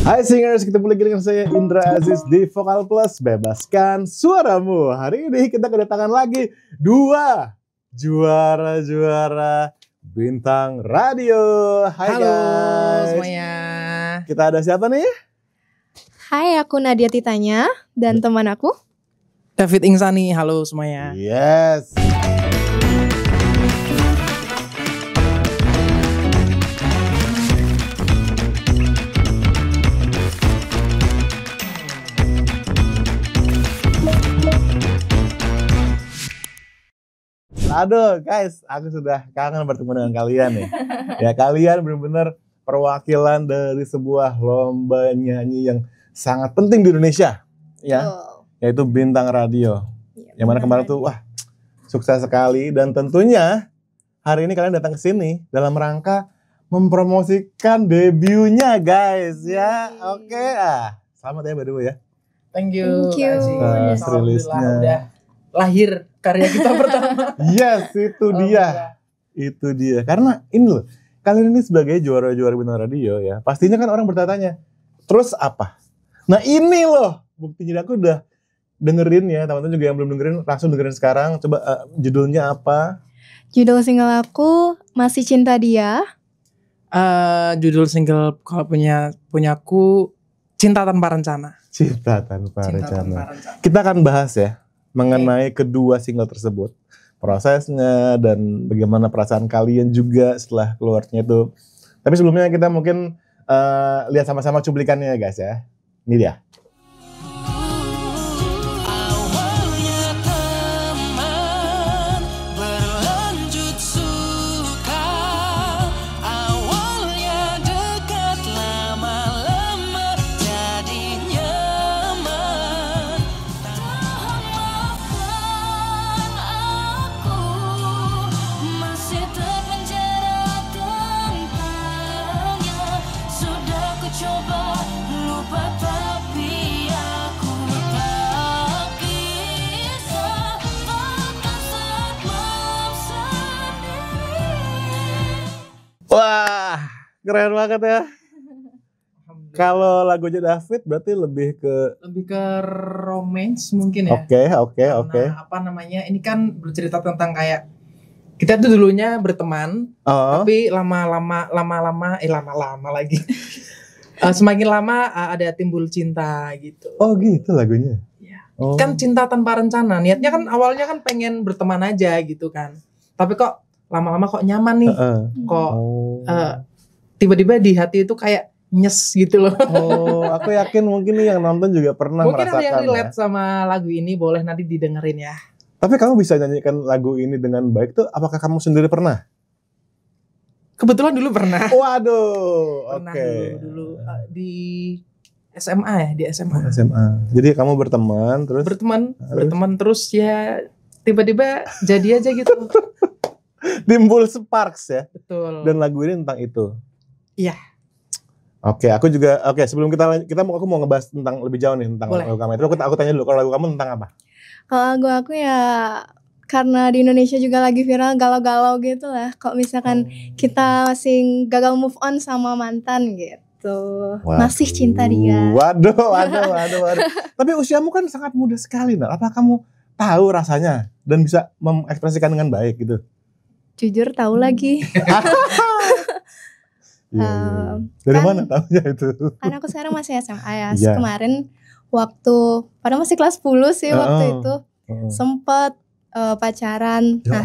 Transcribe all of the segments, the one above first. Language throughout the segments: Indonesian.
Hai singers, ketemu lagi dengan saya Indra Aziz di Vokal Plus, bebaskan suaramu. Hari ini kita kedatangan lagi dua juara-juara bintang radio. Hai Halo guys. semuanya. Kita ada siapa nih? Hai, aku Nadia Titanya dan teman aku. David Ingsani, halo semuanya. Yes. Aduh guys, aku sudah kangen bertemu dengan kalian ya. Ya kalian benar-benar perwakilan dari sebuah lomba nyanyi yang sangat penting di Indonesia, ya, yaitu Bintang Radio. Yang mana kemarin tuh, wah, sukses sekali dan tentunya hari ini kalian datang ke sini dalam rangka mempromosikan debutnya guys, ya. Oke, selamat ya by the way ya. Thank you. Thank you. Alhamdulillah Rilisnya. udah lahir karya kita pertama. Yes, itu dia. Itu dia. Karena ini loh, kalian ini sebagai juara-juara Bintang Radio ya, pastinya kan orang bertanya, terus apa? Nah ini loh, buktinya aku udah dengerin ya, teman-teman juga yang belum dengerin, langsung dengerin sekarang. Coba judulnya apa? Judul single aku Masih Cinta Dia. Judul single kalau punyaku Cinta Tanpa Rencana. Cinta Tanpa Cinta Rencana. Tanpa Rencana. Kita akan bahas ya mengenai kedua single tersebut, prosesnya dan bagaimana perasaan kalian juga setelah keluarnya itu. Tapi sebelumnya kita mungkin lihat sama-sama cuplikannya ya guys ya. Ini dia. Awalnya teman berlanjut suka, awalnya dekat lama-lama jadi nyaman. Tuhan maafkan aku, masih terpenjara tentangnya. Sudah ku coba lupa tapi aku tak bisa pada saat malam sendiri. Wah, keren banget ya. Kalau lagunya David berarti lebih ke Lebih ke romance mungkin ya. oke. Karena apa namanya? Ini kan bercerita tentang kayak kita tuh dulunya berteman, Oh, tapi lama-lama lagi. Semakin lama ada timbul cinta gitu. oh gitu lagunya. Iya. Oh. Kan cinta tanpa rencana. Niatnya kan awalnya kan pengen berteman aja gitu kan. Tapi kok lama-lama kok nyaman nih. Heeh. Kok Oh. tiba-tiba di hati itu kayak nyes gitu loh. Oh, aku yakin mungkin nih yang nonton juga pernah Mungkin ada yang merasakan relate ya. sama lagu ini, boleh nanti didengerin ya. Tapi kamu bisa nyanyikan lagu ini dengan baik tuh, apakah kamu sendiri pernah? Kebetulan dulu pernah. Waduh, Pernah oke. dulu di SMA ya, di SMA. SMA. Jadi kamu berteman terus Berteman terus ya tiba-tiba jadi aja gitu. timbul sparks ya. Betul. Dan lagu ini tentang itu. Iya. Oke, aku juga. Oke, sebelum aku mau ngebahas tentang lebih jauh nih tentang Boleh. lagu kamu itu. Aku tanya dulu, kalau lagu kamu tentang apa? Kalau lagu aku ya karena di Indonesia juga lagi viral galau-galau gitu lah. Kalau misalkan kita masih gagal move on sama mantan gitu. Masih cinta dia. Waduh. Tapi usiamu kan sangat muda sekali, nah. Apa kamu tahu rasanya dan bisa mengekspresikan dengan baik gitu? Jujur tahu lagi. Iya. Dari Kan- mana tahunya itu? Karena aku sekarang masih SMA ya. Iya. Kemarin waktu padahal masih kelas 10 sih waktu itu. Sempet pacaran. Ya Nah,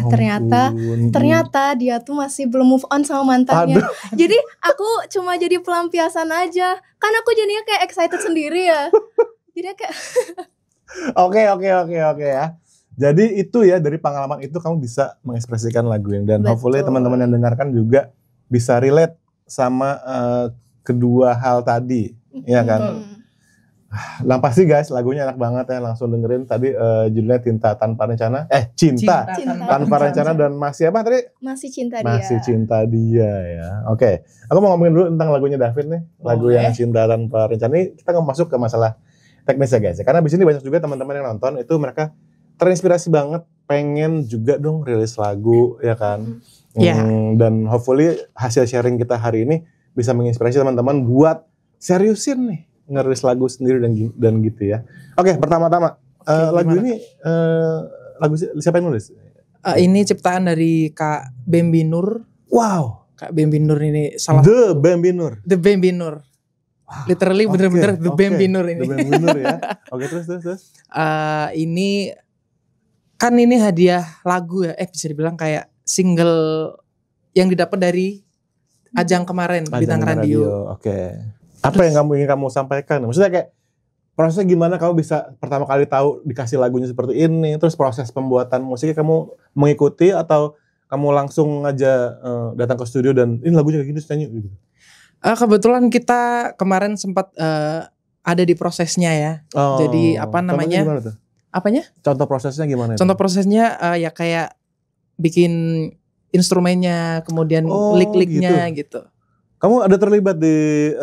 ternyata dia tuh masih belum move on sama mantannya. Aduh. Jadi aku cuma jadi pelampiasan aja. Kan aku jadinya kayak excited sendiri ya. Jadi kayak Oke ya. Jadi itu ya, dari pengalaman itu kamu bisa mengekspresikan lagu yang, dan Betul. hopefully teman-teman yang dengarkan juga bisa relate sama kedua hal tadi, ya kan? Nah pasti guys, lagunya enak banget ya, langsung dengerin. Tadi judulnya Cinta Tanpa Rencana. Cinta Tanpa Rencana dan masih apa tadi? masih cinta dia. Masih Cinta Dia ya. Oke, aku mau ngomongin dulu tentang lagunya David nih. Lagu Boleh. yang Cinta Tanpa Rencana ini kita nggak masuk ke masalah teknis ya guys. Karena di sini banyak juga teman-teman yang nonton itu mereka terinspirasi banget, pengen juga dong rilis lagu ya kan. Iya. Dan hopefully hasil sharing kita hari ini bisa menginspirasi teman-teman buat seriusin nih ngerilis lagu sendiri dan gitu ya. Oke, pertama-tama lagu gimana? ini lagu siapa yang nulis? Ini ciptaan dari Kak Bambi Nur. Wow, Kak Bambi Nur ini salah The Bambi Nur. The Bambi Nur. Literally bener-bener The Bambi Nur ini. The Bambi Nur ya. Oke, terus. Ini kan ini hadiah lagu ya, bisa dibilang kayak single yang didapat dari ajang kemarin Bintang Radio. Oke. Apa yang ingin kamu sampaikan? Maksudnya kayak prosesnya gimana kamu bisa pertama kali tahu dikasih lagunya seperti ini, terus proses pembuatan musiknya kamu mengikuti atau kamu langsung aja datang ke studio dan ini lagunya kayak gini nyanyi gitu. Kebetulan kita kemarin sempat ada di prosesnya ya. Jadi apa namanya? Gimana tuh? Apanya? Contoh prosesnya gimana? Contoh prosesnya ya kayak bikin instrumennya, kemudian lik-liknya gitu. Kamu ada terlibat di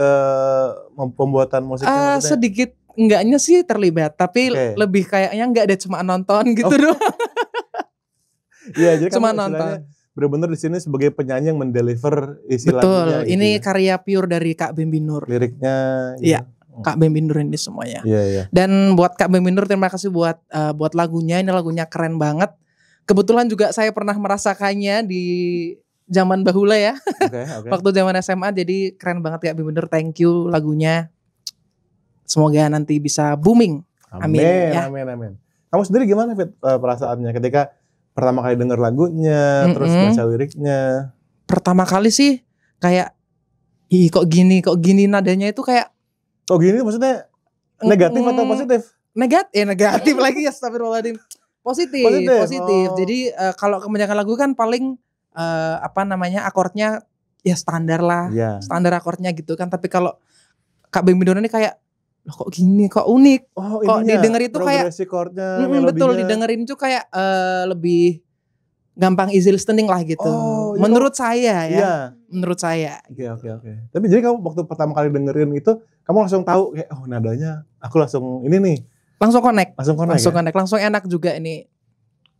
pembuatan musiknya? Sedikit enggaknya sih terlibat, tapi lebih kayaknya enggak ada, cuma nonton gitu doang. Iya, jadi cuma kamu nonton. Bener-bener di sini sebagai penyanyi yang mendeliver isi lagunya. Betul, ini gitu ya. karya pure dari Kak Bambi Nur. Liriknya. Iya, Kak Bambi Nur ini semuanya. Iya. Dan buat Kak Bambi Nur terima kasih buat lagunya. Ini lagunya keren banget. Kebetulan juga saya pernah merasakannya di zaman bahula ya. Oke. Waktu zaman SMA, jadi keren banget Kak Bambi Nur. Thank you lagunya. Semoga nanti bisa booming. Amin. Ya. Amin. Kamu sendiri gimana Fit perasaannya ketika pertama kali denger lagunya, terus baca liriknya? Pertama kali sih kayak, kok gini nadanya itu kayak. Kok gini maksudnya negatif atau positif? Negatif lagi ya, astagfirullahaladzim. Positif. Jadi kalau kebanyakan lagu kan paling akordnya ya standar lah, standar akordnya gitu kan. Tapi kalau Kak Bambi Nur ini kayak, loh kok gini, kok unik, kok didengar itu kayak chordnya, betul, didengerin itu kayak lebih gampang easy listening lah gitu. Menurut saya ya. Menurut saya. Oke. Tapi jadi kamu waktu pertama kali dengerin itu, kamu langsung tahu kayak nadanya, aku langsung ini nih. Langsung connect. Langsung enak juga ini.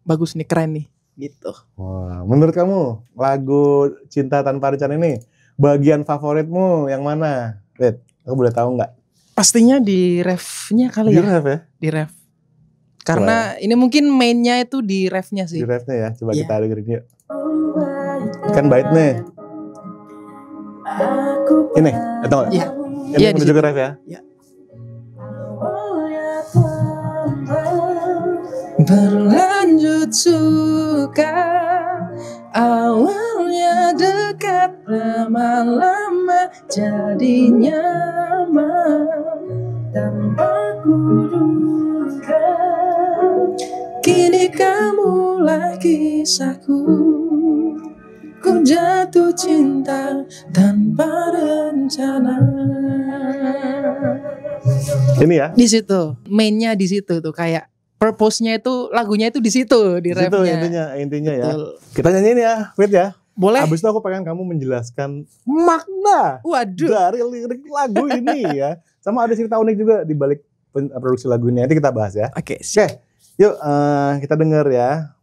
Bagus nih, keren nih. Gitu. Wah, menurut kamu lagu Cinta Tanpa Rencana ini bagian favoritmu yang mana? Red, aku boleh tahu nggak? Pastinya di refnya kali ya. Di ref ya? Di ref. Karena ini mungkin mainnya itu di refnya sih. Di refnya ya, coba kita dengerin yuk. Kan bait nih. Ini, atau nggak? Iya. Ini menuju ke ref ya? Iya. Berlanjut suka, awalnya dekat, lama-lama jadi nyaman tanpa kuduga. Kini kamulah kisahku, ku jatuh cinta tanpa rencana. Ini ya? Di situ, mainnya di situ tuh kayak. Purpose-nya itu, lagunya itu di situ, di refnya. Intinya ya. Kita nyanyiin ya, Fit ya. Boleh. Abis itu aku pengen kamu menjelaskan makna dari lirik lagu ini ya. Sama ada cerita unik juga di balik produksi lagunya. Nanti kita bahas ya. Oke. Yuk kita denger ya.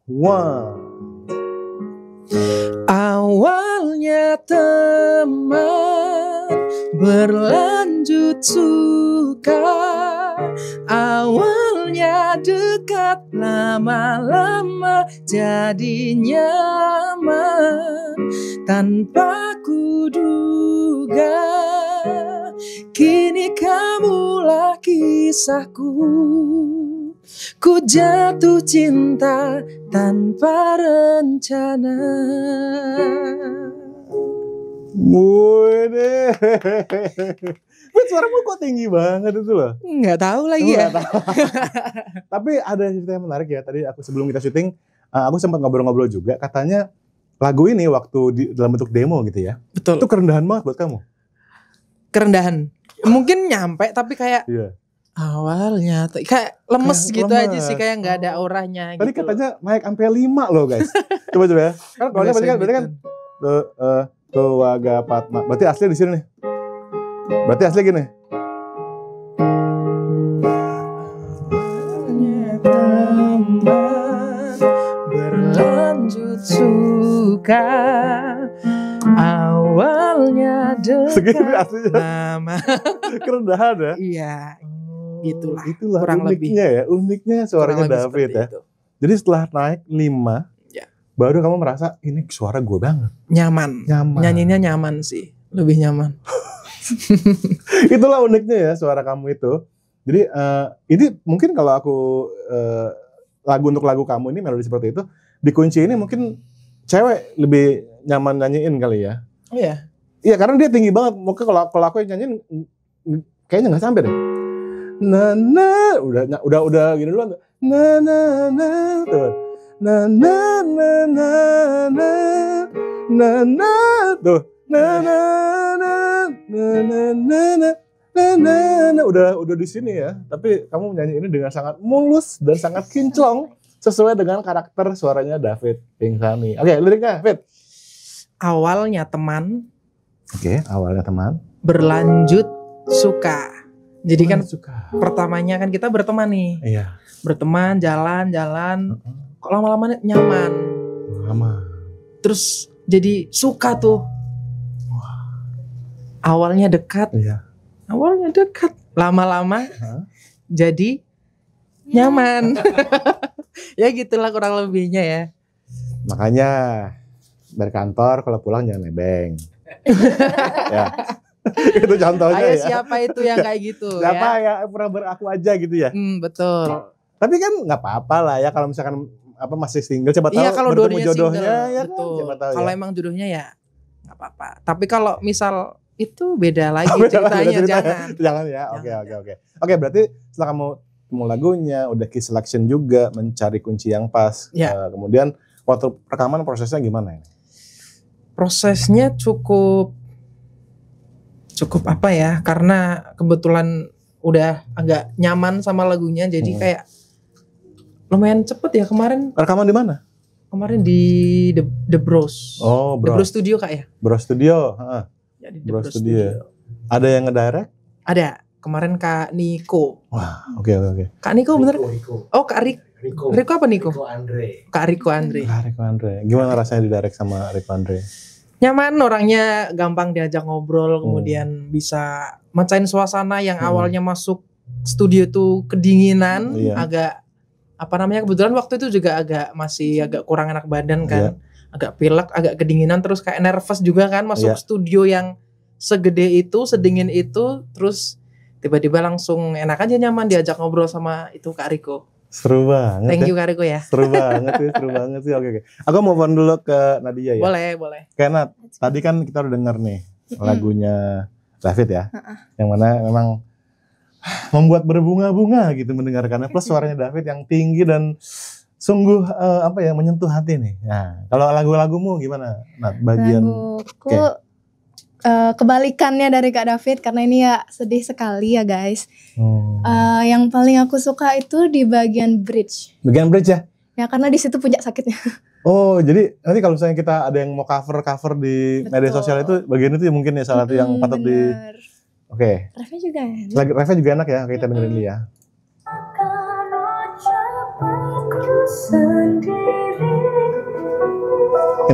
Awalnya teman, berlanjut suka, awalnya dekat, lama-lama jadi nyaman tanpa kuduga. Kini kamulah kisahku, ku jatuh cinta tanpa rencana. Wih, suaramu kok tinggi banget itu loh. Nggak tahu lagi ya. Tapi ada cerita yang menarik ya. Tadi aku sebelum kita syuting, aku sempat ngobrol-ngobrol juga. Katanya lagu ini waktu dalam bentuk demo gitu ya. Betul. Itu kerendahan banget buat kamu. Kerendahan. Mungkin nyampe tapi kayak Iya. awalnya kayak lemes Kayak gitu lemes. aja sih, kayak nggak ada auranya. Tadi gitu. katanya naik sampai 5 loh guys. Coba ya. Kan kalau berarti kan Tuwaga Patma. Berarti asli di sini nih. Berarti asli gini. Berlanjut suka, awalnya Segini aslinya. Nama. Kerendahan ya. Iya. Itulah kurang uniknya ya, uniknya suaranya David ya. Itu. Jadi setelah naik 5, ya, baru kamu merasa ini suara gue banget. Nyaman. Nyanyinya nyaman sih, lebih nyaman. Itulah uniknya ya suara kamu itu. Jadi ini mungkin kalau aku untuk lagu kamu ini melodi seperti itu, di kunci ini mungkin cewek lebih nyaman nyanyiin kali ya. Oh iya. Iya karena dia tinggi banget. Mungkin kalau aku yang nyanyiin kayaknya nggak sampai deh. Na na udah gini duluan. Na na na tuh. Na na na na na na na tuh. Na na na na na na na na udah di sini ya. Tapi kamu nyanyi ini dengan sangat mulus dan sangat kinclong sesuai dengan karakter suaranya David Pingsani. Oke, liriknya Fit. Awalnya teman. Oke, awalnya teman. Berlanjut suka. Jadi kan pertamanya kan kita berteman nih. Iya. Berteman, jalan. Kok lama-lama nyaman. Lama. Terus jadi suka tuh. Awalnya dekat. Iya. Awalnya dekat. Lama-lama jadi nyaman. Ya gitulah kurang lebihnya ya. Makanya dari kantor kalau pulang jangan nebeng. Ya. Itu contohnya. Ayo, ya. siapa itu yang kayak gitu? Siapa ya pernah beraku aja gitu ya. Betul. Tapi kan nggak apa-apa lah ya kalau misalkan masih single, coba tahu iya, kalau bertemu jodohnya single, ya betul. Kan, siapa tahu kalau ya. emang jodohnya ya nggak apa-apa. Tapi kalau misal itu beda lagi ceritanya, jangan ya. Oke, berarti setelah kamu temu lagunya, udah key selection juga, mencari kunci yang pas. Ya. Kemudian waktu rekaman prosesnya gimana ini? Prosesnya cukup apa ya? Karena kebetulan udah agak nyaman sama lagunya, jadi kayak lumayan cepet ya kemarin. Rekaman di mana? Kemarin di The Bros. Oh, The Bros Studio Kak ya? Bros Studio. Ya, di Bros Studio. Ada yang ngedirect? Ada. Kemarin Kak Niko. Wah, oke. Kak Niko bener? Oh, Kak Riko apa Niko? Kak Riko Andre. Gimana rasanya didirect sama Riko Andre? Nyaman, orangnya gampang diajak ngobrol, kemudian bisa mecahin suasana yang awalnya masuk studio tuh kedinginan, agak kebetulan waktu itu juga masih agak kurang enak badan kan, agak pilek, agak kedinginan, terus kayak nervous juga kan masuk studio yang segede itu, sedingin itu, terus tiba-tiba langsung enak aja, nyaman diajak ngobrol sama itu Kak Riko. Seru banget. Thank you Kak Riko ya. Seru banget sih. Oke. Aku mau phone dulu ke Nadia ya. Boleh. Kayak Nat, tadi kan kita udah denger nih lagunya David ya. Yang mana memang membuat berbunga-bunga gitu mendengarkannya. Plus suaranya David yang tinggi dan sungguh menyentuh hati nih. Nah, kalau lagu-lagumu gimana Nat? Bagian laguku kebalikannya dari Kak David karena ini ya sedih sekali ya guys. Yang paling aku suka itu di bagian bridge. Bagian bridge ya? Ya karena di situ puncak sakitnya. Oh, jadi nanti kalau misalnya kita ada yang mau cover di media sosial itu bagian itu mungkin ya salah satu yang patut di. Oke. Refnya juga enak. Refnya juga enak ya. Oke, kita dengerin dulu ya.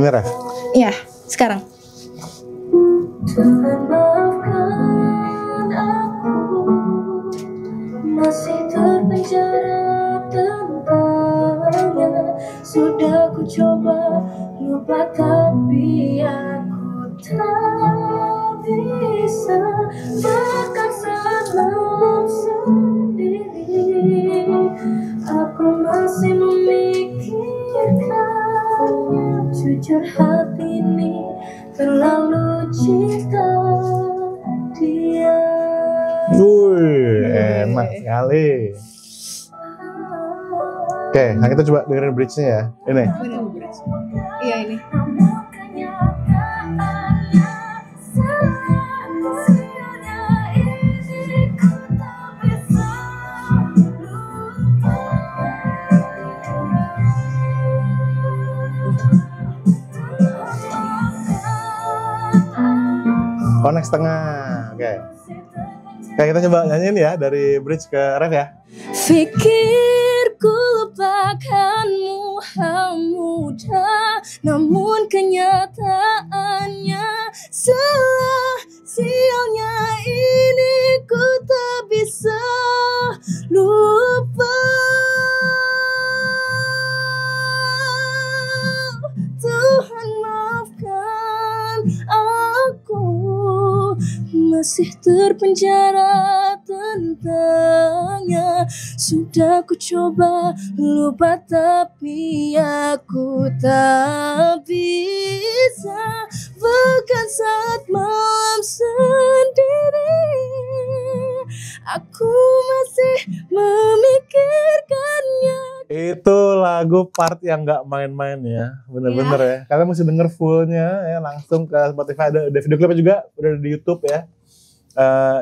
Ini ref. Iya, sekarang. Tuhan maafkan aku masih terpenjara tentangnya. Sudah ku coba lupa tapi aku tak bisa. Bahkan saat malam sendiri aku masih memikirkannya. Jujur hati ini terlalu cinta dia. Enak sekali. Oke, nah kita coba dengerin bridge-nya ya. Ini. Iya ini. Connect setengah. Oke. Oke, kita coba nyanyiin ya dari bridge ke ref ya. Pikirku lupakanmu hal mudah, namun kenyataannya masih terpenjara tentangnya. Sudah ku coba lupa tapi aku tak bisa. Bahkan saat malam sendiri aku masih memikirkannya. Itu lagu part yang gak main-main ya, bener-bener ya. Kalian mesti denger fullnya ya, langsung ke Spotify, ada video klipnya juga, udah di YouTube ya.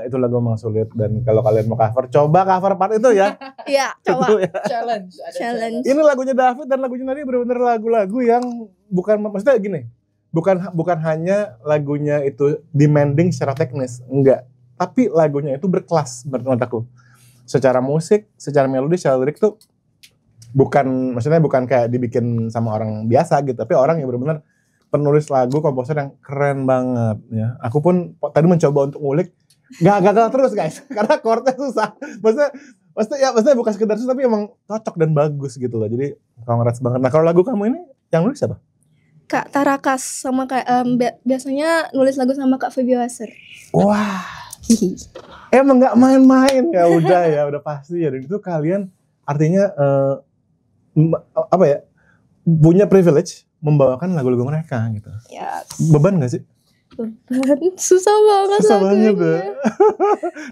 Itu lagu memang sulit, dan kalau kalian mau cover, coba cover part itu ya. Iya, coba. Ya. Challenge. Ini lagunya David dan lagunya Nadia bener-bener lagu-lagu yang bukan, maksudnya gini, bukan hanya lagunya itu demanding secara teknis, enggak. Tapi lagunya itu berkelas menurut aku. Secara musik, secara melodi, secara lirik tuh maksudnya bukan kayak dibikin sama orang biasa gitu, tapi orang yang benar-benar penulis lagu, komposer yang keren banget ya. Aku pun tadi mencoba untuk ngulik, gak gagal terus guys, karena chordnya susah. Maksudnya bukan sekedar susah, tapi emang cocok dan bagus gitu loh. Jadi congrats banget. Nah kalau lagu kamu ini yang nulis siapa? Kak Tarakas sama kayak biasanya nulis lagu sama Kak Feby. Wah, emang nggak main-main ya, udah pasti ya. Dan itu kalian artinya punya privilege membawakan lagu-lagu mereka gitu. Yes. Beban nggak sih? Beban, susah banget lagunya.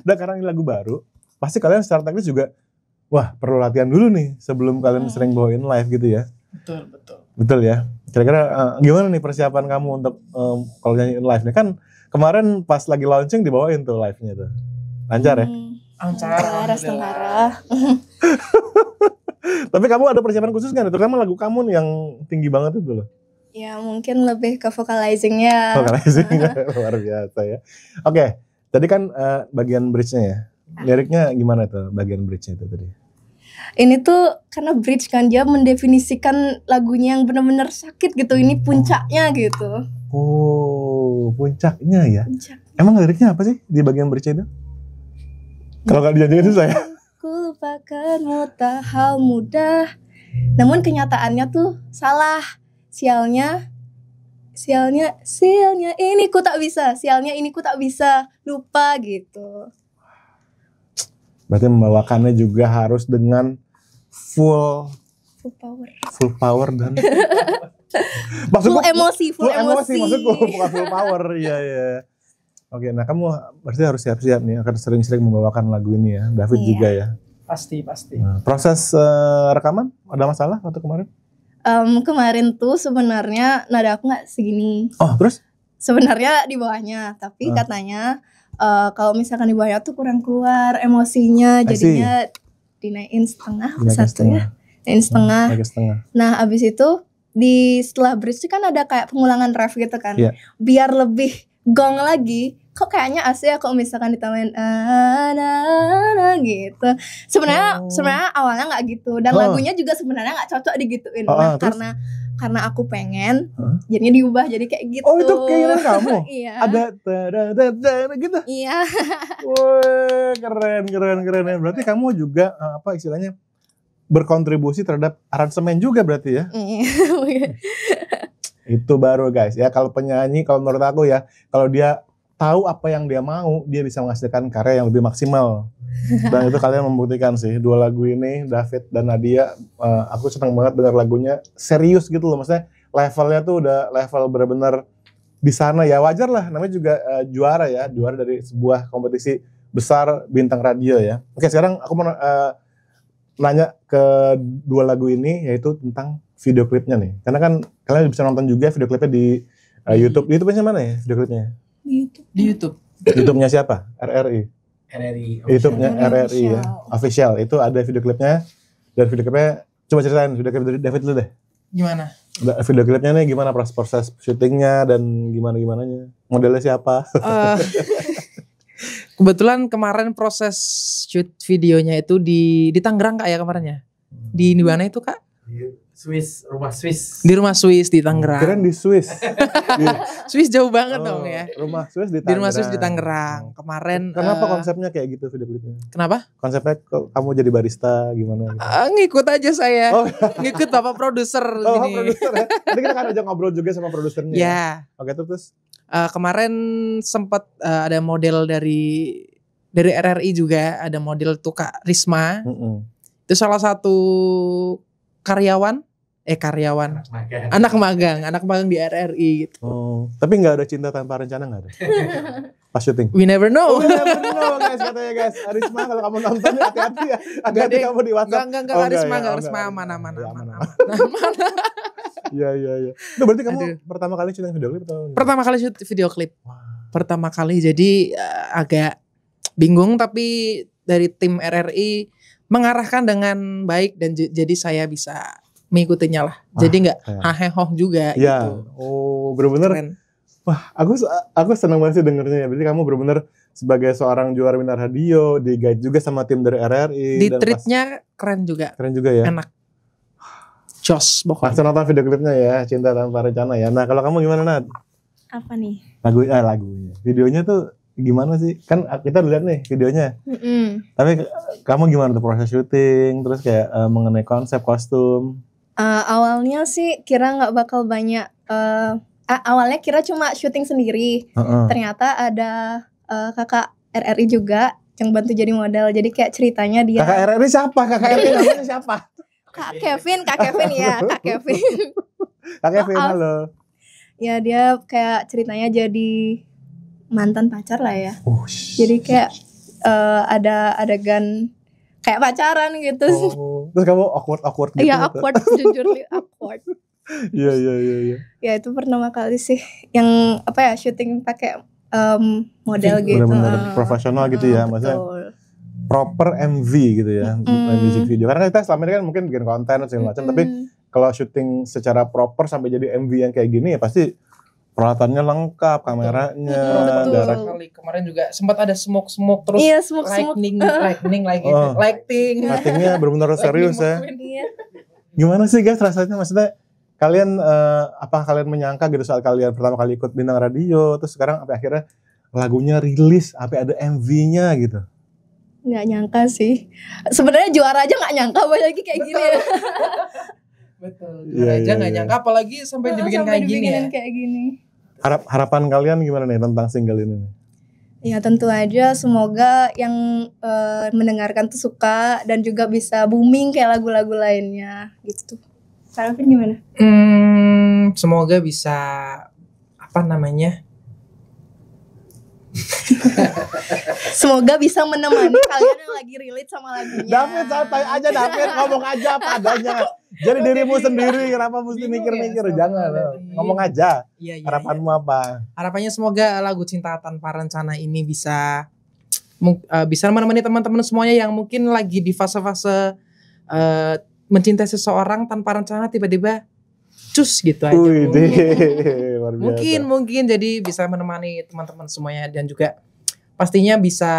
Dan karena ini lagu baru, pasti kalian secara teknis juga, wah perlu latihan dulu nih sebelum kalian sering bawain live gitu ya. Betul ya. Kira-kira gimana nih persiapan kamu untuk kalau nyanyiin live nih? Kan kemarin pas lagi launching dibawain tuh live-nya tuh. Lancar ya? Lancar. Tapi kamu ada persiapan khusus kan? Terutama lagu kamu yang tinggi banget itu loh. Ya mungkin lebih ke vocalizingnya. Luar biasa ya. Oke, tadi kan bagian bridge-nya ya. Liriknya gimana tuh bagian bridge-nya itu tadi? Ini tuh karena bridge kan, dia mendefinisikan lagunya yang benar-benar sakit gitu. Ini puncaknya gitu. Oh, puncaknya ya. Puncak. Emang liriknya apa sih di bagian bridge itu? Kalau nggak dijanjiin itu saya. Ku lupakanmu tak hal mudah, namun kenyataannya tuh salah. Sialnya ini ku tak bisa lupa gitu. Berarti membawakannya juga harus dengan full power dan full emosi maksudku bukan full power. Iya. Oke, nah kamu berarti harus siap-siap nih akan sering-sering membawakan lagu ini ya. David juga ya. Pasti. Nah, proses rekaman ada masalah waktu kemarin? Kemarin tuh sebenarnya nada aku nggak segini. Oh, terus? Sebenarnya di bawahnya, tapi katanya kalau misalkan di bawahnya tuh kurang keluar emosinya, jadinya dinaikin setengah. Naikin setengah. Nah, abis itu setelah bridge itu kan ada kayak pengulangan ref gitu kan. Yeah. Biar lebih gong lagi, kok kayaknya asli ya kalau misalkan ditambahin gitu. Sebenarnya awalnya nggak gitu, dan lagunya juga sebenarnya nggak cocok digituin. Karena aku pengen, jadinya diubah jadi kayak gitu. Oh, itu keinginan kamu? Iya. Ada gitu? Iya. Wah, keren ya. Berarti kamu juga istilahnya berkontribusi terhadap aransemen juga berarti ya? Iya. Itu baru guys ya, kalau penyanyi, kalau menurut aku ya, kalau dia tahu apa yang dia mau, dia bisa menghasilkan karya yang lebih maksimal. Dan itu kalian membuktikan sih, dua lagu ini, David dan Nadia, aku senang banget dengar lagunya, serius gitu loh, maksudnya levelnya tuh udah level benar-benar di sana ya, wajar lah, namanya juga juara dari sebuah kompetisi besar bintang radio ya. Oke, sekarang aku mau nanya ke dua lagu ini, yaitu tentang video klipnya nih. Karena kan kalian bisa nonton juga video klipnya di YouTube. YouTube-nya mana ya video klipnya? Di YouTube. YouTube-nya siapa? RRI. YouTube-nya RRI ya. Official. Itu ada video klipnya. Dan video klipnya, coba ceritain video klip dari David dulu deh. Gimana? Video klipnya nih gimana proses syutingnya dan gimana-gimananya. Modelnya siapa? Kebetulan kemarin proses shoot videonya itu di Tangerang Kak ya kemarinnya. Di mana itu Kak? Rumah Swiss. Di rumah Swiss di Tangerang. Keren di Swiss. Swiss jauh banget dong ya. Rumah Swiss di Tangerang. Di rumah Swiss di Tangerang. Kemarin. Kenapa konsepnya kayak gitu video klipnya? Kenapa? Konsepnya kamu jadi barista gimana? Gitu? Ngikut aja saya. Ngikut bapak produser. Produser ya. Tadi kita kan aja ngobrol juga sama produsernya. Ya. Oke, terus? Kemarin sempat ada model dari RRI juga, ada model tuh Kak Risma. Itu salah satu anak magang di RRI gitu. Tapi nggak ada cinta tanpa rencana, nggak ada? Pas syuting. We never know. We never know guys, katanya guys. Risma kalau kamu nonton hati-hati ya. Hati-hati kamu di WhatsApp. Enggak Risma aman. Iya. Itu berarti kamu pertama kali syuting video klip atau? Pertama kali shoot video klip. Pertama kali, jadi agak bingung, tapi dari tim RRI mengarahkan dengan baik dan jadi saya bisa mengikutinya lah. Jadi nggak hahehoh juga gitu. Oh, bener-bener. Wah, aku senang banget sih dengernya. Berarti kamu bener-bener sebagai seorang juara Bintang Radio, di guide juga sama tim dari RRI. Di treatnya keren juga. Keren juga ya. Enak. Jos pokoknya. Langsung nonton video klipnya ya, Cinta Tanpa Rencana ya. Nah, kalau kamu gimana, Nat? Apa nih? Lagunya. Videonya tuh gimana sih? Kan kita lihat nih videonya. Tapi kamu gimana tuh proses syuting, terus kayak mengenai konsep kostum? Awalnya sih kira nggak bakal banyak. Awalnya kira cuma syuting sendiri. Ternyata ada kakak RRI juga yang bantu jadi model. Jadi kayak ceritanya dia. Kakak RRI siapa? Kakak RRI namanya siapa? Kak Kevin ya, Kak Kevin. Kak Kevin, halo. Ya dia kayak ceritanya jadi mantan pacar lah ya. Jadi kayak ada adegan kayak pacaran gitu. Terus kamu awkward gitu? Iya awkward, jujur awkward. Iya. Ya itu pertama kali sih yang syuting pakai model gitu. Benar-benar profesional gitu ya, maksudnya proper MV gitu ya, music video. Karena kita selama ini kan mungkin bikin konten dan segala macam, tapi kalau syuting secara proper sampai jadi MV yang kayak gini ya pasti peralatannya lengkap, kameranya. Kali kemarin juga sempat ada smoke terus. Iya, smoke. Lightning lagi. Lightingnya benar-benar serius ya. Gimana sih guys rasanya, maksudnya kalian apa kalian menyangka gitu saat kalian pertama kali ikut Bintang Radio, terus sekarang sampai akhirnya lagunya rilis, sampai ada MV-nya gitu? Nggak nyangka sih. Sebenarnya juara aja nggak nyangka, apalagi kayak gini ya. Betul. Juara aja nggak nyangka, apalagi sampai dibikin kayak gini ya. Kayak gini. Harapan kalian gimana nih tentang single ini? Ya tentu aja semoga yang mendengarkan tuh suka dan juga bisa booming kayak lagu-lagu lainnya gitu. Kalian gimana? Semoga bisa Semoga bisa menemani kalian yang lagi relate sama lagunya. David, santai aja David, ngomong aja apa adanya. Jadi dirimu sendiri, kenapa mesti mikir-mikir? Jangan, ngomong aja. Harapanmu apa? Harapannya semoga lagu Cinta Tanpa Rencana ini bisa menemani teman-teman semuanya yang mungkin lagi di fase-fase mencintai seseorang tanpa rencana, tiba-tiba cus gitu aja. Mungkin jadi bisa menemani teman-teman semuanya, dan juga pastinya bisa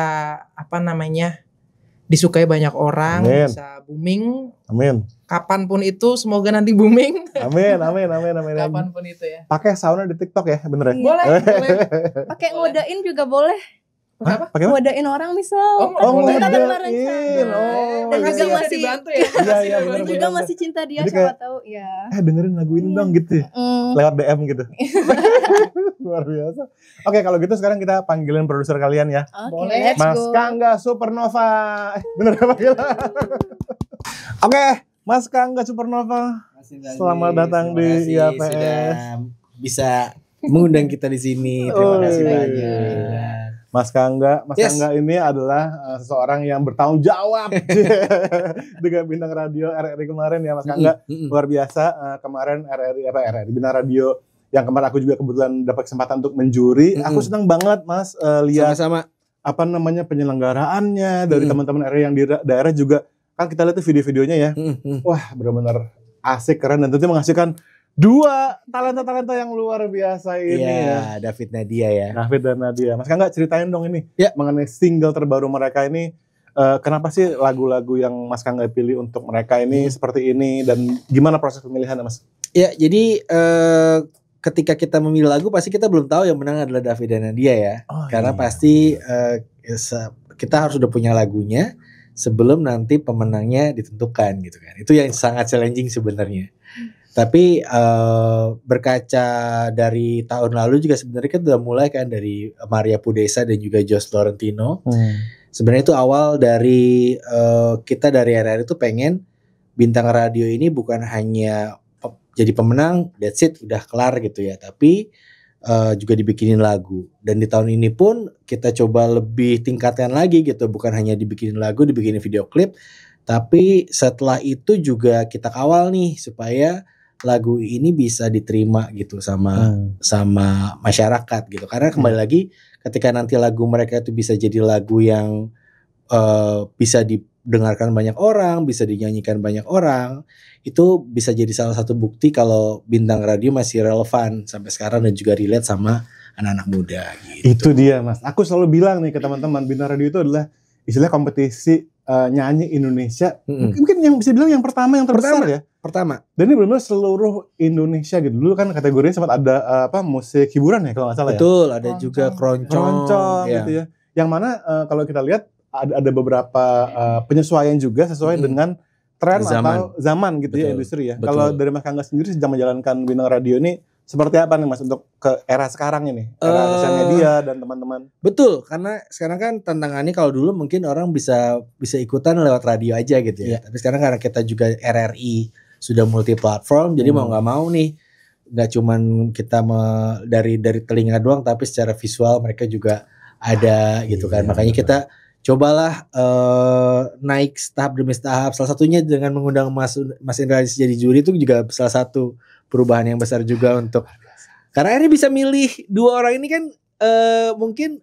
disukai banyak orang. Amin. Bisa booming. Amin. Kapanpun itu semoga nanti booming. Amin. Kapanpun itu ya. Pakai soundnya di TikTok ya, bener ya? Boleh. Pakai ngodain juga boleh. Apa? Ngodain orang misal. Ngodain. Dan juga masih dibantu ya. Iya, dan juga masih cinta dia, siapa tahu ya. Dengerin lagu ini dong gitu. Lewat DM gitu. Luar biasa. Oke, kalau gitu sekarang kita panggilin produser kalian ya. Boleh. Mas Kangga Supernova. Bener apa gila? Oke, Mas Kangga Supernova. Selamat datang di IAPS. Sudah bisa mengundang kita di sini. Terima kasih banyak. Mas Kangga ini adalah seseorang yang bertanggung jawab dengan Bintang Radio RRI kemarin ya Mas Kangga. Luar biasa. Kemarin RRI Bintang Radio yang kemarin aku juga kebetulan dapat kesempatan untuk menjuri. Aku senang banget Mas lihat penyelenggaraannya dari teman-teman RRI yang di daerah juga. Kan kita lihat video-videonya ya. Wah, benar-benar asik, keren, dan tentu menghasilkan dua talenta-talenta yang luar biasa ini ya. David Nadia ya. David dan Nadia. Mas Kangga ceritain dong ini mengenai single terbaru mereka ini. Kenapa sih lagu-lagu yang Mas Kangga pilih untuk mereka ini seperti ini, dan gimana proses pemilihannya Mas? Ya, jadi ketika kita memilih lagu pasti kita belum tahu yang menang adalah David dan Nadia ya. Karena pasti kita harus udah punya lagunya sebelum nanti pemenangnya ditentukan gitu kan. Itu yang sangat challenging sebenarnya. Tapi berkaca dari tahun lalu juga sebenarnya kan udah mulai kan dari Maria Pudesa dan juga Josh Laurentino. Sebenarnya itu awal dari kita dari RRI itu pengen Bintang Radio ini bukan hanya jadi pemenang, that's it, udah kelar gitu ya. Tapi juga dibikinin lagu. Dan di tahun ini pun kita coba lebih tingkatkan lagi gitu. Bukan hanya dibikinin lagu, dibikinin video klip. Tapi setelah itu juga kita kawal nih supaya lagu ini bisa diterima gitu sama masyarakat gitu. Karena kembali lagi ketika nanti lagu mereka itu bisa jadi lagu yang bisa didengarkan banyak orang, bisa dinyanyikan banyak orang, itu bisa jadi salah satu bukti kalau Bintang Radio masih relevan sampai sekarang dan juga relate sama anak-anak muda gitu. Itu dia Mas. Aku selalu bilang nih ke teman-teman, Bintang Radio itu adalah istilah kompetisi nyanyi Indonesia. Mungkin yang bisa bilang yang pertama yang terbesar Pertama. Dan ini benar-benar seluruh Indonesia gitu. Dulu kan kategorinya sempat ada musik hiburan ya kalau nggak salah ya. Betul, ada juga keroncong gitu ya. Yang mana kalau kita lihat ada beberapa penyesuaian juga sesuai dengan tren atau zaman gitu. Betul. Ya industri ya. Kalau dari Mas Kangga sendiri sejak menjalankan Bintang Radio ini seperti apa nih Mas untuk ke era sekarang ini? Era sosial media dan teman-teman. Betul, karena sekarang kan tantangannya kalau dulu mungkin orang bisa ikutan lewat radio aja gitu ya. Tapi sekarang karena kita juga RRI sudah multi platform, jadi mau nggak mau nih nggak cuman kita dari telinga doang, tapi secara visual mereka juga ada gitu kan. Makanya kita cobalah naik tahap demi tahap. Salah satunya dengan mengundang Mas Indra jadi juri itu juga salah satu perubahan yang besar juga untuk karena ini bisa milih dua orang ini kan mungkin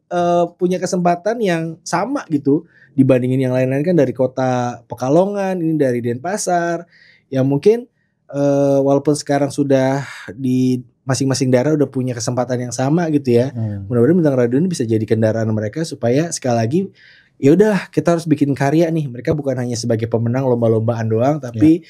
punya kesempatan yang sama gitu dibandingin yang lain-lain kan dari kota Pekalongan, ini dari Denpasar yang mungkin walaupun sekarang sudah di masing-masing daerah udah punya kesempatan yang sama gitu ya. Mudah-mudahan Bintang Radio ini bisa jadi kendaraan mereka supaya sekali lagi ya udah kita harus bikin karya nih. Mereka bukan hanya sebagai pemenang lomba-lombaan doang tapi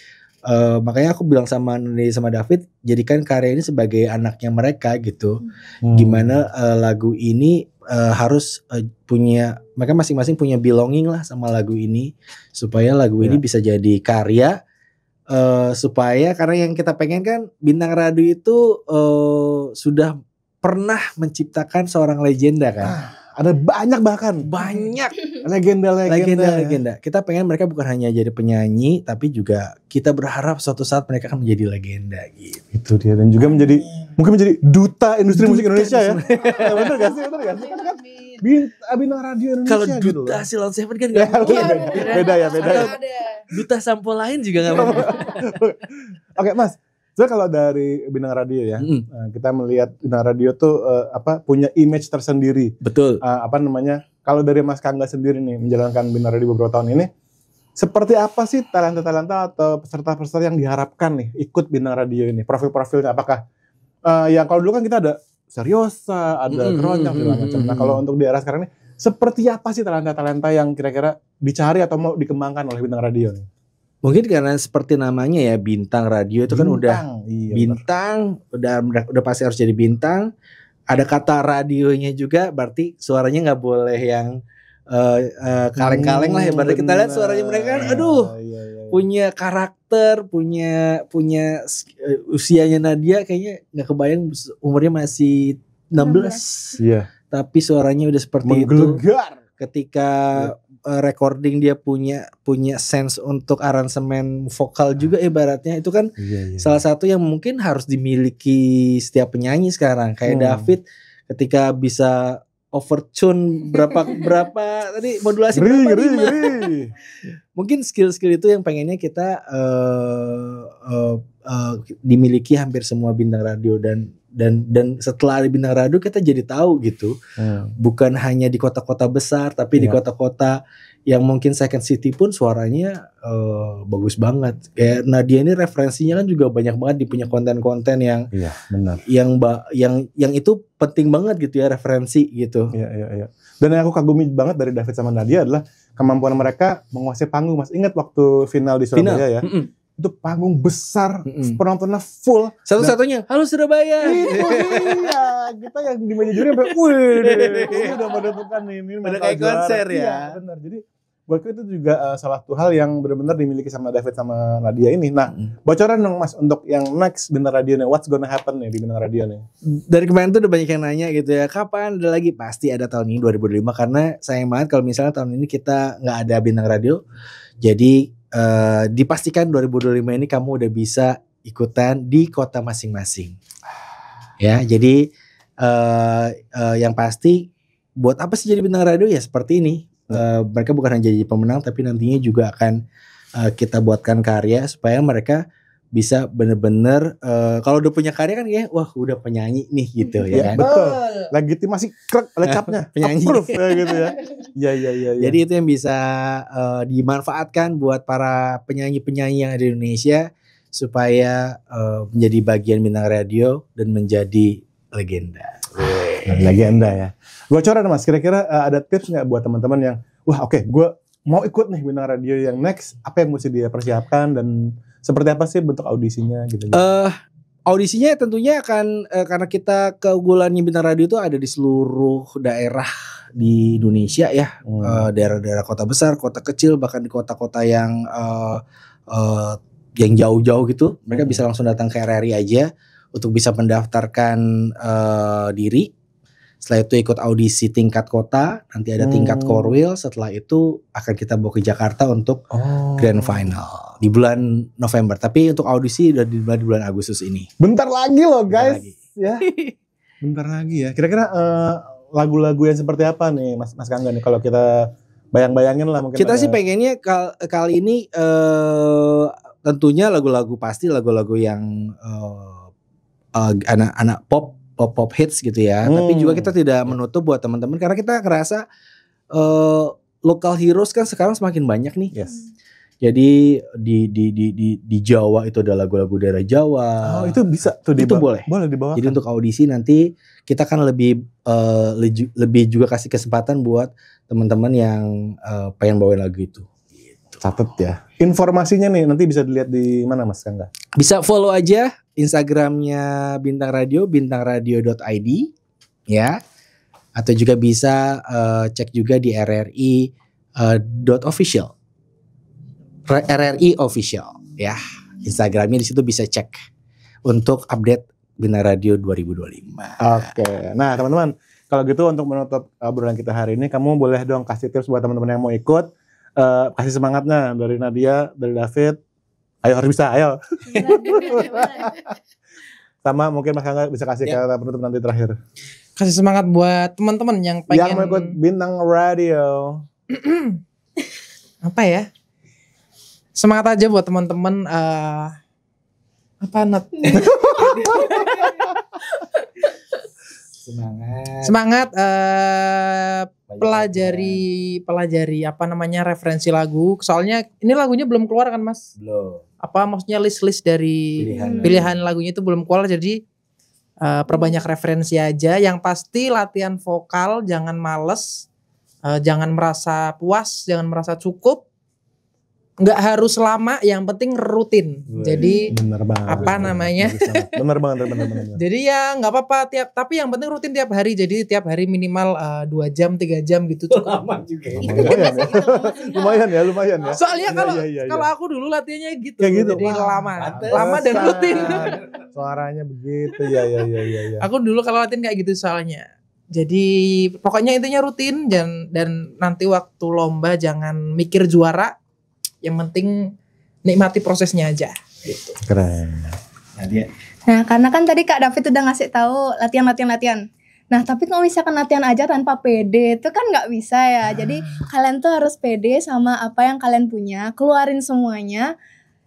makanya aku bilang sama Nuni sama David, jadikan karya ini sebagai anaknya mereka gitu. Gimana lagu ini harus punya, mereka masing-masing punya belonging lah sama lagu ini supaya lagu ini bisa jadi karya. Supaya karena yang kita pengen kan Bintang Radio itu sudah pernah menciptakan seorang legenda kan. Ada banyak legenda. Kita pengen mereka bukan hanya jadi penyanyi, tapi juga kita berharap suatu saat mereka akan menjadi legenda gitu. Itu dia, dan juga mungkin menjadi duta industri musik Indonesia ya. Bener gak sih? Bintang Radio Indonesia. Kalau duta gitu Silon Seven kan gak mungkin. Beda ya. Duta sampo lain juga gak mungkin. Oke Mas. So kalau dari Bintang Radio ya, kita melihat Bintang Radio tuh punya image tersendiri. Betul. Kalau dari Mas Kangga sendiri nih menjalankan Bintang Radio beberapa tahun ini, seperti apa sih talenta-talenta atau peserta-peserta yang diharapkan nih ikut Bintang Radio ini? Profil-profilnya apakah yang kalau dulu kan kita ada Seriosa, ada Keroncong segala macam. Nah kalau untuk di era sekarang ini, seperti apa sih talenta-talenta yang kira-kira dicari atau mau dikembangkan oleh Bintang Radio nih? Mungkin karena seperti namanya ya Bintang Radio itu kan udah bintang, udah pasti harus jadi bintang. Ada kata radionya juga, berarti suaranya nggak boleh yang kaleng-kaleng lah ya. Berarti kita lihat suaranya mereka kan, punya karakter, punya usianya Nadia kayaknya nggak kebayang umurnya masih 16. Iya. Tapi suaranya udah seperti menggelegar. Itu. Ketika recording dia punya sense untuk aransemen vokal juga ibaratnya itu kan salah satu yang mungkin harus dimiliki setiap penyanyi sekarang kayak David ketika bisa overtune berapa tadi modulasi berapa mungkin skill itu yang pengennya kita dimiliki hampir semua Bintang Radio dan setelah ada Bintang Radio kita jadi tahu gitu bukan hanya di kota-kota besar tapi di kota-kota yang mungkin second city pun suaranya bagus banget. Kayak Nadia ini referensinya kan juga banyak banget, dia punya konten-konten yang benar. Yang itu penting banget gitu ya, referensi gitu. Iya. Dan yang aku kagumi banget dari David sama Nadia adalah kemampuan mereka menguasai panggung. Mas ingat waktu final di Surabaya ya? Itu panggung besar, penontonnya full. Satu-satunya, halo Surabaya. Itu dia. Kita yang di meja juri sampai, wih, udah menentukan ini. Udah kayak konser ya. Iya, benar. Jadi buatku itu juga salah satu hal yang benar-benar dimiliki sama David sama Nadia ini. Nah, bocoran dong Mas untuk yang next Bintang Radio nih, what's gonna happen nih di Bintang Radio nih? Dari kemarin tuh udah banyak yang nanya gitu ya, kapan ada lagi? Pasti ada tahun ini 2025, karena sayang banget kalau misalnya tahun ini kita nggak ada Bintang Radio. Jadi dipastikan 2025 ini kamu udah bisa ikutan di kota masing-masing. Ya, jadi yang pasti buat apa sih jadi Bintang Radio ya seperti ini. Mereka bukan hanya jadi pemenang, tapi nantinya juga akan kita buatkan karya supaya mereka bisa bener-bener kalau udah punya karya kan ya, wah udah penyanyi nih gitu ya kan. Betul. Legitimasi krek lecapnya penyanyi ya gitu ya. Iya. Jadi itu yang bisa dimanfaatkan buat para penyanyi-penyanyi yang ada di Indonesia supaya menjadi bagian Bintang Radio dan menjadi legenda. Legenda ya. Bocoran Mas, kira-kira ada tips nggak buat teman-teman yang wah oke, gue mau ikut nih Bintang Radio yang next, apa yang mesti dia persiapkan dan seperti apa sih bentuk audisinya gitu? Audisinya tentunya akan karena kita keunggulannya Bintang Radio itu ada di seluruh daerah di Indonesia ya, daerah-daerah kota besar, kota kecil, bahkan di kota-kota yang jauh-jauh gitu, mereka bisa langsung datang ke RRI aja untuk bisa mendaftarkan diri. Setelah itu ikut audisi tingkat kota, nanti ada tingkat Korwil. Setelah itu akan kita bawa ke Jakarta untuk grand final di bulan November. Tapi untuk audisi udah di bulan Agustus ini. Bentar lagi loh guys, ya. Bentar lagi ya. Kira-kira lagu-lagu yang seperti apa nih Mas Kangga nih kalau kita bayang-bayangin lah mungkin. Kita sih pengennya kali ini tentunya lagu-lagu pasti lagu-lagu yang anak-anak pop hits gitu ya. Tapi juga kita tidak menutup buat teman-teman karena kita ngerasa local heroes kan sekarang semakin banyak nih. Yes. Jadi di Jawa itu ada lagu-lagu daerah Jawa. Oh, itu bisa tuh itu boleh. Boleh dibawa. Jadi untuk audisi nanti kita kan lebih juga kasih kesempatan buat teman-teman yang pengen bawain lagu itu. Catet ya. Informasinya nih nanti bisa dilihat di mana Mas Kangga? Bisa follow aja Instagramnya Bintang Radio, bintangradio.id ya. Atau juga bisa cek juga di rri.official. RRI official ya. Instagramnya di situ bisa cek untuk update Bintang Radio 2025. Oke. Nah, teman-teman, kalau gitu untuk menutup obrolan kita hari ini, kamu boleh dong kasih tips buat teman-teman yang mau ikut. Kasih semangatnya dari Nadia, dari David. Ayo harus bisa, ayo. Sama mungkin Mas Kangga bisa kasih kata penutup nanti terakhir. Kasih semangat buat teman-teman yang pengen yang mau ikut Bintang Radio. Apa ya? Semangat aja buat teman-teman. Semangat pelajari apa namanya referensi lagu. Soalnya ini lagunya belum keluar kan Mas? Belum. Apa maksudnya list dari pilihan lagunya itu belum keluar, jadi perbanyak referensi aja. Yang pasti latihan vokal, jangan males, jangan merasa puas, jangan merasa cukup. Nggak harus lama, yang penting rutin. Jadi bener banget, apa namanya? Bener banget. Jadi ya nggak apa-apa tapi yang penting rutin tiap hari. Jadi tiap hari minimal 2 jam 3 jam gitu cukup. Lama juga. Lumayan ya. Soalnya kalau aku dulu latihannya gitu. Kayak gitu. Jadi lama dan rutin. Suaranya begitu ya. Aku dulu kalau latihan kayak gitu soalnya. Jadi pokoknya intinya rutin dan nanti waktu lomba jangan mikir juara. Yang penting nikmati prosesnya aja gitu. Keren. Nah, karena kan tadi Kak David udah ngasih tahu latihan. Nah, tapi kalau misalkan latihan aja tanpa pede itu kan nggak bisa ya. Jadi kalian tuh harus pede sama apa yang kalian punya, keluarin semuanya.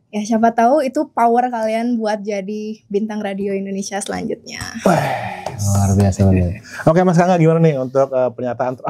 Ya siapa tahu itu power kalian buat jadi Bintang Radio Indonesia selanjutnya. Luar biasa banget. Oke Mas Kangga, gimana nih untuk pernyataan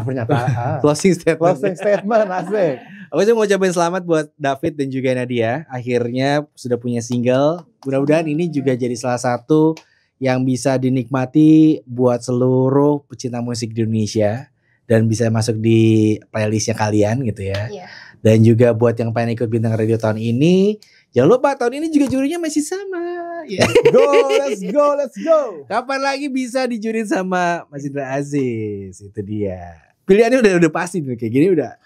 Closing statement asik. Aku sih mau ucapin selamat buat David dan juga Nadia. Akhirnya sudah punya single. Mudah-mudahan ini juga jadi salah satu yang bisa dinikmati buat seluruh pecinta musik di Indonesia. Dan bisa masuk di playlistnya kalian gitu ya. Iya. Dan juga buat yang pengen ikut Bintang Radio tahun ini, jangan lupa tahun ini juga jurinya masih sama. Ya. Let's go. Kapan lagi bisa dijurin sama Mas Indra Aziz? Itu dia. Pilihannya udah pasti nih, kayak gini udah.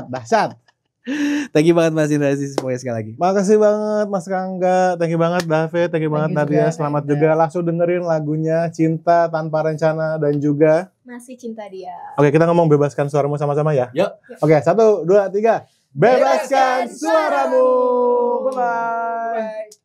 Dahsyat. Thank you banget Mas Indra semuanya sekali lagi. Makasih banget Mas Kangga, thank you banget David, thank you banget Nadia. Selamat juga langsung dengerin lagunya Cinta Tanpa Rencana dan juga Masih Cinta Dia. Oke, kita ngomong bebaskan suaramu sama-sama ya. Yuk. Oke, 1, 2, 3. Bebaskan suaramu. Bye-bye.